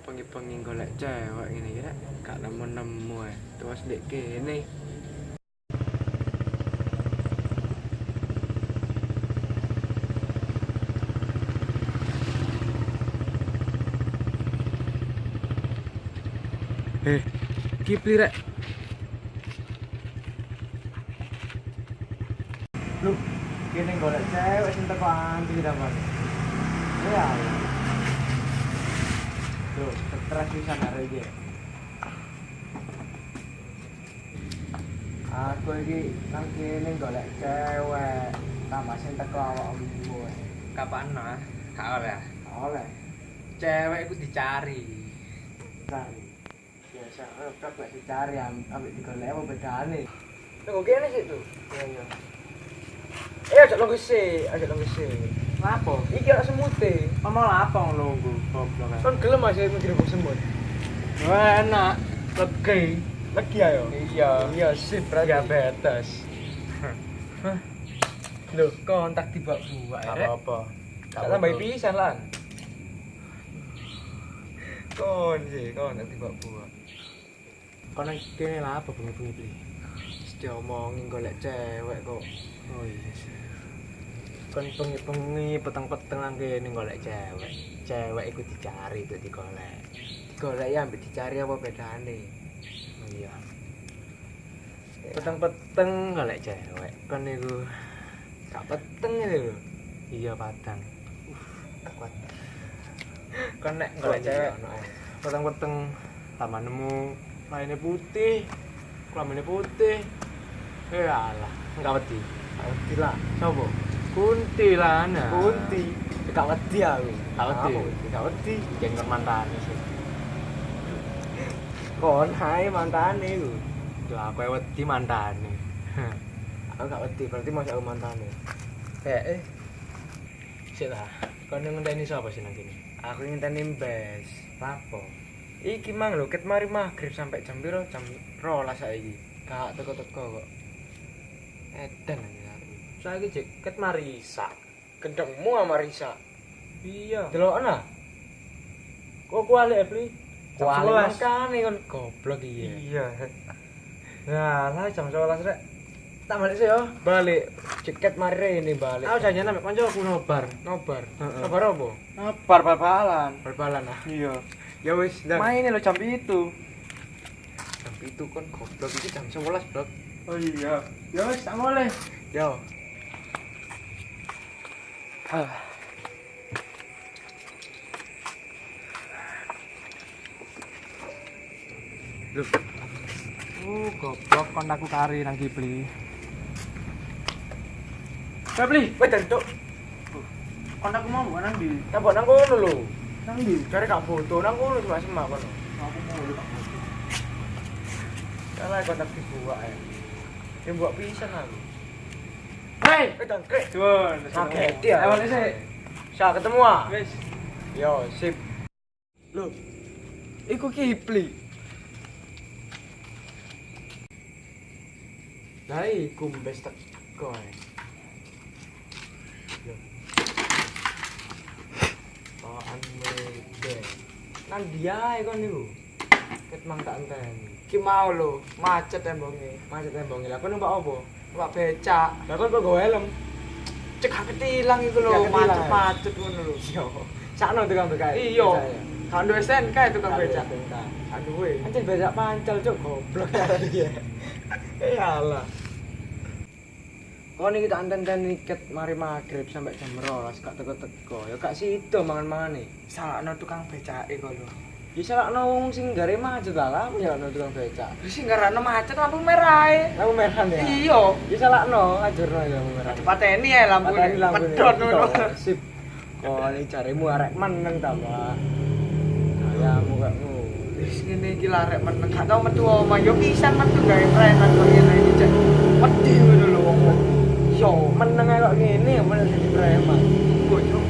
pengi-pengi golek cewek ini ya, gak nemu-nemu ya. Terus dek kene. Kipli rek. Lu kene golek cewek sing teko anti dapat. Ya. Tuh, stres pisan arek iki. Aku iki nang kene golek cewek, tambah sing teko awakmu. Kapan nah? Gak oleh. Oleh Cewek iku dicari. cari. Biasa kok lek dicari ambek digolek apa bedane? Tunggu kene sih tuh. Iya. Ajak longgo sih, ajak longgo sih. Lapo? Iki ora semute. Ngomong lapo nunggu goblok. Kon gelem aja mikir kok semut. Wah, enak. Legi. Lagi ayo. Iya. Iya, sip berarti. Diabetes. Loh, kontak tiba-tiba Gak rek. apa-apa. Tak tambah pisan lan. Kon tak tiba-tiba. Kono kene lah apa bengi-bengi beli. Diomongin golek cewek kok. Oh iya sih. Kon bengi-bengi peteng-peteng nang kene golek cewek. Cewek iku dicari itu digolek. Digolek ya ambek dicari apa bedane? Oh iya. Peteng-peteng golek cewek. Kon niku gak peteng itu lho. Iya padang. Kuat. Kon nek golek cewek peteng-peteng lama nemu lainnya putih, kelaminnya putih. Alah, enggak wedi. Wedi lah. Sopo? Kunti lah ana. Kunti. Gak wedi aku. Gak wedi. Gak wedi. Jenggot mantane sih. Kon hai mantane iku. Yo aku wedi mantane. Aku gak wedi, berarti masih aku mantane. Sik lah. Kon ngenteni sapa sih nang kene? Aku ngenteni mbes. Lapo? Iki mang lho, ket mari maghrib sampai jam piro? Jam 12 saiki. Gak teko-teko kok. Edan aja aku. Saiki jek ket mari isak. Gendengmu sama Risa. Iya. Delokna. Kok kuali beli? Kuali makane kon Goblok iya. iya. Nah, lah jam 11 rek. Tak balik sih yo. Balik. Ceket mari rene balik. Aku janjian ambek kancaku nobar. Nobar. Heeh. Nobar apa? Nobar bal-balan. Bal-balan ah. Iya. Ya wis, dah. Main lo jam itu. Jam itu kon goblok iki jam 11, Blok. Oh iya. Ya wis tak boleh. Yo. Loh. Goblok kon aku kari nang Kipli. Kipli, Wes cuk. kon aku mau nang ndi? Tambah nang kono lho. Nang ndi? Cari gak foto nang kono cuma semak kono. Aku mau lho. Salah kontak dibuat ya. Yang buat pisan aku. Hei, Cangkrik. Dun, Kaget ya. Ayo sih. Bisa ketemu ah? Wis. Yo, sip. Loh. Iku Kipli. Lah iku mbes teko ae. Oh, anmede. Nang dia ae kon niku. Ket mang tak enteni. Ki mau lho, macet tembonge. Macet tembonge. Lah kon numpak opo? Numpak becak. Lah kon kok gawe helm. Cek hak ketilang iku lho, Cek hak ketilang. macet-macet ngono lho. Yo. Sakno tukang becak. Iya. Kan duwe STNK tukang becak. Aduh. Anjir becak pancel cuk goblok ya dia. Iyalah. Kau nih kita anten-anten niket mari maghrib sampai jam 12 gak teko-teko. Ya gak sido mangan-mangan nih. Salahno tukang becake kok lho. Ya salahno wong sing gare macet lah, aku salahno tukang becak. Wis ngarana macet lampu merah ae. Lampu merah ya. Iya. Ya salahno ajurno ya lampu merah. Pateni ae lampu pedot ngono. Sip. Kau nih carimu arek meneng ta, Pak. Kayamu gak ngono. Wis ngene iki larek meneng gak tau metu omah yo pisan metu gawe preman kok ngene iki cek. Wedi ngono lho wong. Yo, meneng ae kok ngene ya meneng dadi preman. Bocok.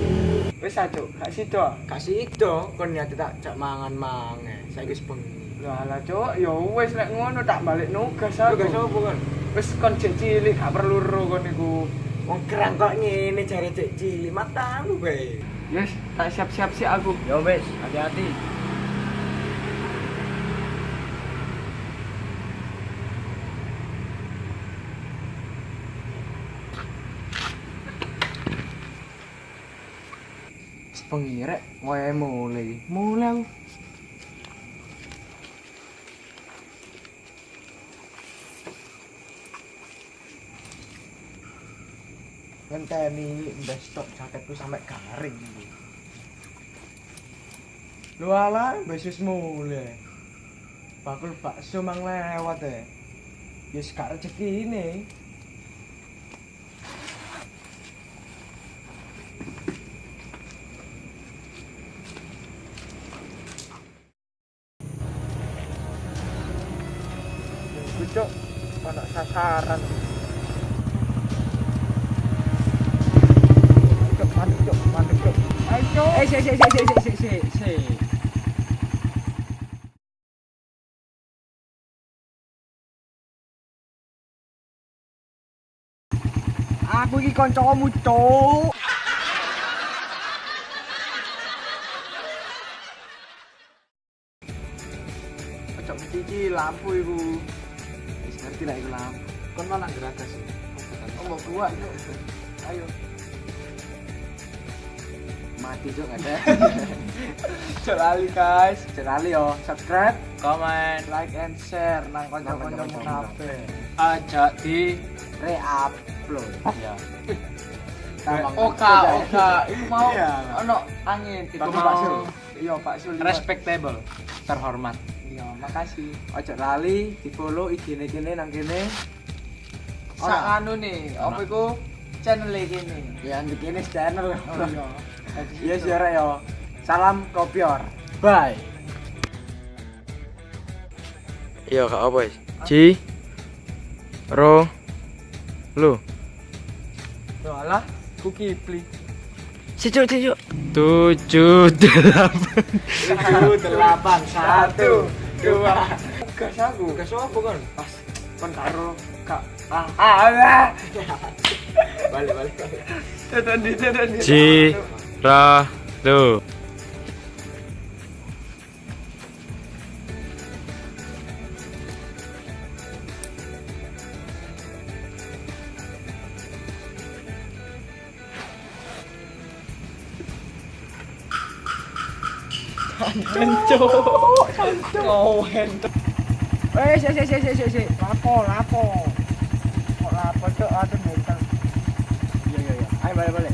Wis aja, gak sido. Gak sido kon niat tak jak mangan-mangan. Saiki wis bengi. Lah lah cuk, yo wis lek ngono tak balik nugas aku. Tugas opo kon? Wis kon cek cilik gak perlu ro kon niku. Wong kerang kok ngene jare cek cilik matamu bae. Yes, tak siap-siap sih aku. Yo wis, hati-hati. Bengi rek wae mulai. Mulai aku. Ngenteni mbes stok jaketku sampai garing. Lu ala mbes wis mulai. Bakul bakso mang lewat ya. Wis gak rezeki ini. Cuk, ana sasaran. Mandek, Cuk. Ayo. Si. Aku iki kancamu, Cuk. Ojo iki lampu iku. Wis ngerti lah iku lampu. Kon malah geragas. Mau gua, Cuk. Ayo. Mati Cuk ada. Celali guys, celali yo. Subscribe, Komen, like and share nang kanca-kancamu kabeh. aja di Re-upload. ya. Oka. Iku mau Iya. ono angin, iku Bakso, mau bakso. Iya, bakso. respectable, terhormat. Iya, makasih. Ojo lali di-follow IG-ne kene nang kene. Sak anu nih, apa iku channel iki nih? Ya nang kene channel. Oh iya. Yes, ya rek yo. Salam kopior. Bye. Iya kak apa wis? Ji Ro Lu Walah, ku kipli. Cicuk 7 8 1 2 gas aku. Gas apa kon? Pas kon karo Kak. Balik. Tetan. Ji Ra Lu Lapo. Kok lapo Cuk, aduh mental. Iya. Ayo balik.